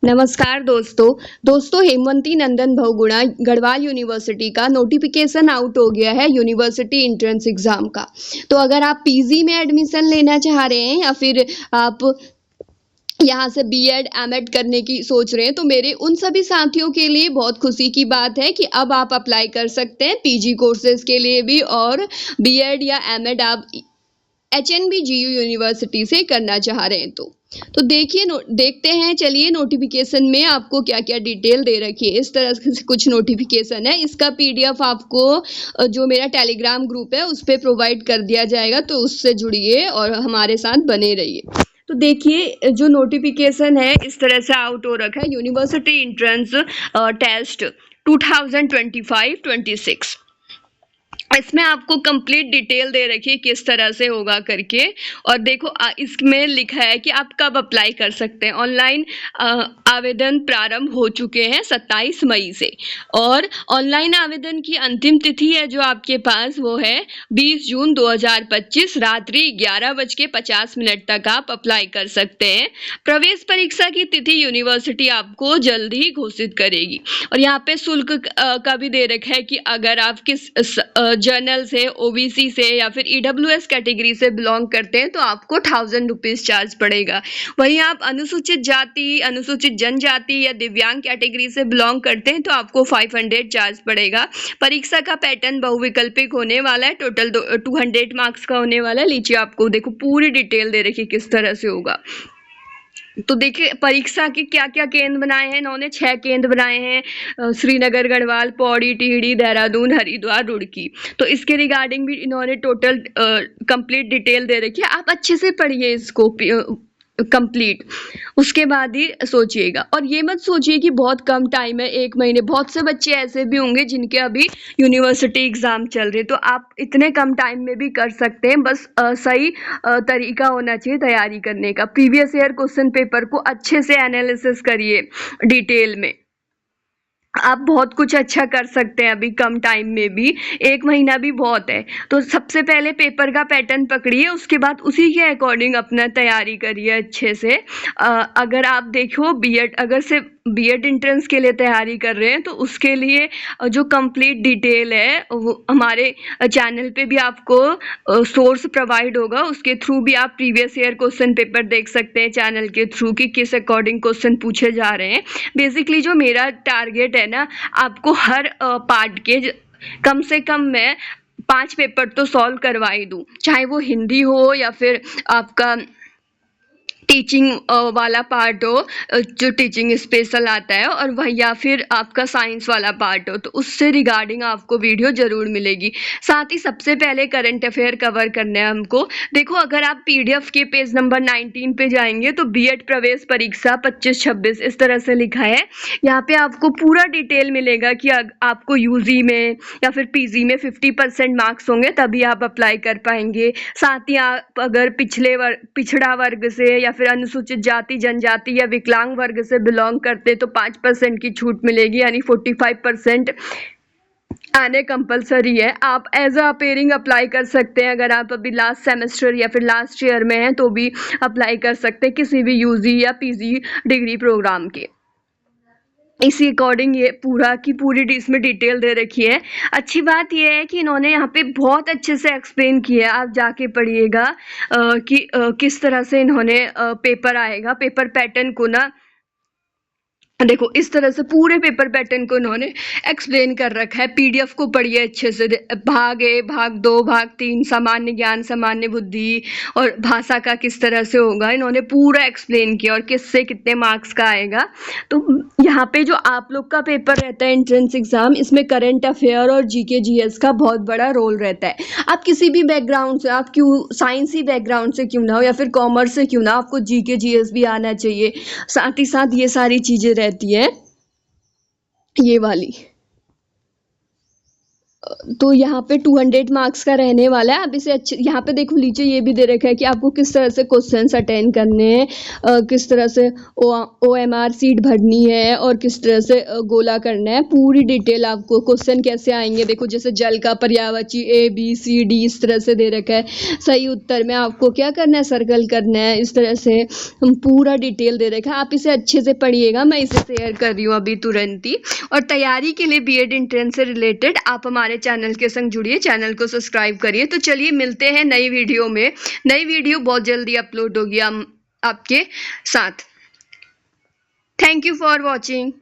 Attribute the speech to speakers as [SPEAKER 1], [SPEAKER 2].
[SPEAKER 1] नमस्कार दोस्तों हेमवंती नंदन बहुगुणा गढ़वाल यूनिवर्सिटी का नोटिफिकेशन आउट हो गया है यूनिवर्सिटी एंट्रेंस एग्जाम का। तो अगर आप पीजी में एडमिशन लेना चाह रहे हैं या फिर आप यहाँ से बीएड एमएड करने की सोच रहे हैं तो मेरे उन सभी साथियों के लिए बहुत खुशी की बात है कि अब आप अप्लाई कर सकते हैं पीजी कोर्सेज के लिए भी, और बीएड या एमएड आप एचएनबीजीयू यूनिवर्सिटी से करना चाह रहे हैं तो देखते हैं। चलिए नोटिफिकेशन में आपको क्या क्या डिटेल दे रखी है। इस तरह से कुछ नोटिफिकेशन है, इसका पीडीएफ आपको जो मेरा टेलीग्राम ग्रुप है उस पर प्रोवाइड कर दिया जाएगा, तो उससे जुड़िए और हमारे साथ बने रहिए। तो देखिए जो नोटिफिकेशन है इस तरह से आउट हो रखा है, यूनिवर्सिटी एंट्रेंस टेस्ट 2025-26। इसमें आपको कंप्लीट डिटेल दे रखी है किस तरह से होगा करके। और देखो इसमें लिखा है कि आप कब अप्लाई कर सकते हैं। ऑनलाइन आवेदन प्रारंभ हो चुके हैं 27 मई से, और ऑनलाइन आवेदन की अंतिम तिथि है जो आपके पास वो है 20 जून 2025 रात्रि 11:50 तक आप अप्लाई कर सकते हैं। प्रवेश परीक्षा की तिथि यूनिवर्सिटी आपको जल्द ही घोषित करेगी। और यहाँ पे शुल्क का भी दे रखा है कि अगर आप किस जर्नल से, ओबीसी से या फिर ईडब्ल्यूएस कैटेगरी से बिलोंग करते हैं तो आपको 1000 रुपीज चार्ज पड़ेगा। वहीं आप अनुसूचित जाति, अनुसूचित जनजाति या दिव्यांग कैटेगरी से बिलोंग करते हैं तो आपको 500 चार्ज पड़ेगा। परीक्षा का पैटर्न बहुविकल्पिक होने वाला है, टोटल 200 मार्क्स का होने वाला है। लीजिए आपको देखो पूरी डिटेल दे रखी किस तरह से होगा। तो देखिए परीक्षा के क्या क्या केंद्र बनाए हैं इन्होंने। 6 केंद्र बनाए हैं, श्रीनगर, गढ़वाल, पौड़ी, टिहरी, देहरादून, हरिद्वार, रुड़की। तो इसके रिगार्डिंग भी इन्होंने टोटल कंप्लीट डिटेल दे रखी है। आप अच्छे से पढ़िए इसको कंप्लीट, उसके बाद ही सोचिएगा। और ये मत सोचिए कि बहुत कम टाइम है, 1 महीने। बहुत से बच्चे ऐसे भी होंगे जिनके अभी यूनिवर्सिटी एग्जाम चल रहे, तो आप इतने कम टाइम में भी कर सकते हैं। बस सही तरीका होना चाहिए तैयारी करने का। प्रीवियस ईयर क्वेश्चन पेपर को अच्छे से एनालिसिस करिए डिटेल में। आप बहुत कुछ अच्छा कर सकते हैं अभी कम टाइम में भी, 1 महीना भी बहुत है। तो सबसे पहले पेपर का पैटर्न पकड़िए, उसके बाद उसी के अकॉर्डिंग अपना तैयारी करिए अच्छे से। अगर आप देखो बीएड, अगर से बीएड एंट्रेंस के लिए तैयारी कर रहे हैं तो उसके लिए जो कंप्लीट डिटेल है वो हमारे चैनल पे भी आपको सोर्स प्रोवाइड होगा, उसके थ्रू भी आप प्रीवियस ईयर क्वेश्चन पेपर देख सकते हैं चैनल के थ्रू कि किस अकॉर्डिंग क्वेश्चन पूछे जा रहे हैं। बेसिकली जो मेरा टारगेट है ना, आपको हर पार्ट के कम से कम मैं 5 पेपर तो सॉल्व करवा ही दूं, चाहे वो हिंदी हो या फिर आपका टीचिंग वाला पार्ट हो, जो टीचिंग स्पेशल आता है, और वह या फिर आपका साइंस वाला पार्ट हो, तो उससे रिगार्डिंग आपको वीडियो जरूर मिलेगी। साथ ही सबसे पहले करंट अफेयर कवर करना है हमको। देखो अगर आप पीडीएफ के पेज नंबर 19 पे जाएंगे तो बीएड प्रवेश परीक्षा 25-26 इस तरह से लिखा है। यहाँ पे आपको पूरा डिटेल मिलेगा कि आपको यूजी में या फिर पीजी में 50% मार्क्स होंगे तभी आप अप्लाई कर पाएंगे। साथ ही आप अगर पिछड़ा वर्ग से या फिर अनुसूचित जाति, जनजाति या विकलांग वर्ग से बिलोंग करते तो 5% की छूट मिलेगी, यानी 45% आने कंपलसरी है। आप एज अ अपेयरिंग अप्लाई कर सकते हैं। अगर आप अभी लास्ट सेमेस्टर या फिर लास्ट ईयर में हैं तो भी अप्लाई कर सकते हैं किसी भी यूजी या पीजी डिग्री प्रोग्राम के। इसी अकॉर्डिंग ये पूरा की पूरी इसमें डिटेल दे रखी है। अच्छी बात ये है कि इन्होंने यहाँ पे बहुत अच्छे से एक्सप्लेन किया है, आप जाके पढ़िएगा कि किस तरह से इन्होंने पेपर आएगा। पेपर पैटर्न को ना देखो इस तरह से पूरे पेपर पैटर्न को इन्होंने एक्सप्लेन कर रखा है। पीडीएफ को पढ़िए अच्छे से, भाग 1, भाग 2, भाग 3, सामान्य ज्ञान, सामान्य बुद्धि और भाषा का किस तरह से होगा, इन्होंने पूरा एक्सप्लेन किया, और किससे कितने मार्क्स का आएगा। तो यहाँ पे जो आप लोग का पेपर रहता है एंट्रेंस एग्जाम, इसमें करंट अफेयर और जीके जीएस का बहुत बड़ा रोल रहता है। आप किसी भी बैकग्राउंड से, आप क्यों साइंसी बैकग्राउंड से क्यों ना हो या फिर कॉमर्स से क्यों ना, आपको जीके जीएस भी आना चाहिए। साथ ही साथ ये सारी चीजें रहती है, ये वाली। तो यहाँ पे 200 मार्क्स का रहने वाला है। आप इसे अच्छे, यहाँ पे देखो नीचे ये भी दे रखा है कि आपको किस तरह से क्वेश्चंस अटेंड करने हैं, किस तरह से OMR सीट भरनी है और किस तरह से गोला करना है। पूरी डिटेल आपको क्वेश्चन कैसे आएंगे, देखो जैसे जल का पर्यायवाची ABCD इस तरह से दे रखा है। सही उत्तर में आपको क्या करना है, सर्कल करना है। इस तरह से पूरा डिटेल दे रखा है, आप इसे अच्छे से पढ़िएगा। मैं इसे शेयर कर रही हूँ अभी तुरंत ही। और तैयारी के लिए B.Ed एंट्रेंस से रिलेटेड आप हमारे चैनल के संग जुड़िए, चैनल को सब्सक्राइब करिए। तो चलिए मिलते हैं नई वीडियो में। नई वीडियो बहुत जल्दी अपलोड होगी आपके साथ। Thank you for watching.